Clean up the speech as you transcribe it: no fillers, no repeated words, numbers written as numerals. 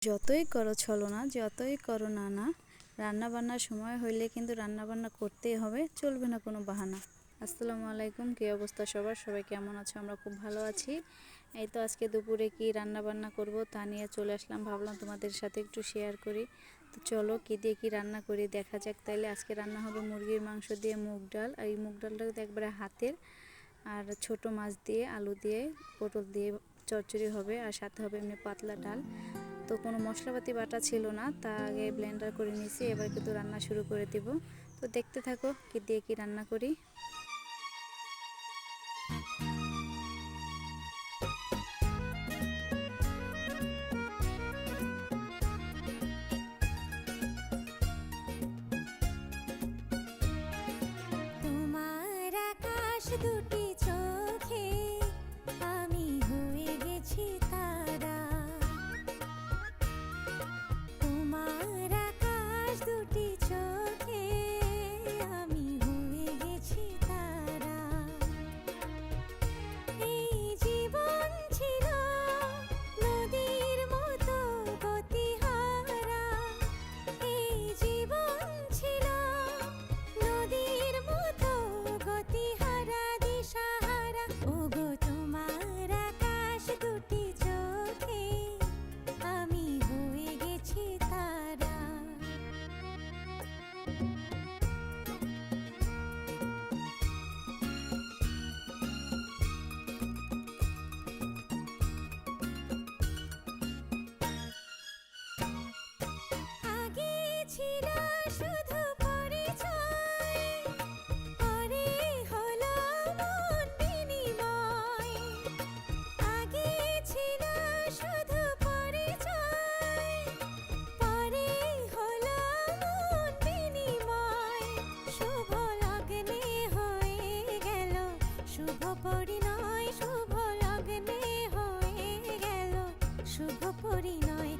যতই করো ছলনা, যতই করো নানা, রান্না বান্নার সময় হইলে কিন্তু রান্না বান্না করতেই হবে, চলবে না কোনো বাহানা। আসসালামু আলাইকুম, কী অবস্থা সবার? সবাই কেমন আছো? আমরা খুব ভালো আছি। এই তো আজকে দুপুরে কি রান্না বান্না করব তা নিয়ে চলে আসলাম, ভাবলাম তোমাদের সাথে একটু শেয়ার করি। তো চলো কী দিয়ে কী রান্না করি দেখা যাক। তাইলে আজকে রান্না হবে মুরগির মাংস দিয়ে মুগ ডাল, আর এই মুগ ডালটা তো একবারে হাতের, আর ছোট মাছ দিয়ে, আলু দিয়ে, পটল দিয়ে চচ্চড়ি হবে, আর সাথে হবে এমনি পাতলা ডাল। তো কোনো মশলাপাতি বাটা ছিল না, তা আগে ব্লেন্ডার করে নিয়েছি, এবার কিন্তু রান্না শুরু করে দিব। তো দেখতে থাকো কী দিয়ে কী রান্না করি। তোমার আকাশ দুটি চোখে আমি হয়ে গেছি তারা। তোমার আকাশ দুটি চোখে আমি হয়ে গেছি তারা। এই জীবন ছিল নদীর মতো গতিহারা। এই জীবন ছিল নদীর মতো গতিহারা, দিশাহারা। ওগো তোমার আকাশ দুটি চোখে আমি হয়ে গেছি তারা। আগে ছিল শুধু পরিচয়, পরে হলো মন বিনিময়। আগে ছিল শুধু পরিচয়, পরে হলো মন বিনিময়। শুভ লগ্নে হয়ে গেল শুভ পরিণয়, শুভ লগ্নে হয়ে গেল শুভ পরিণয়।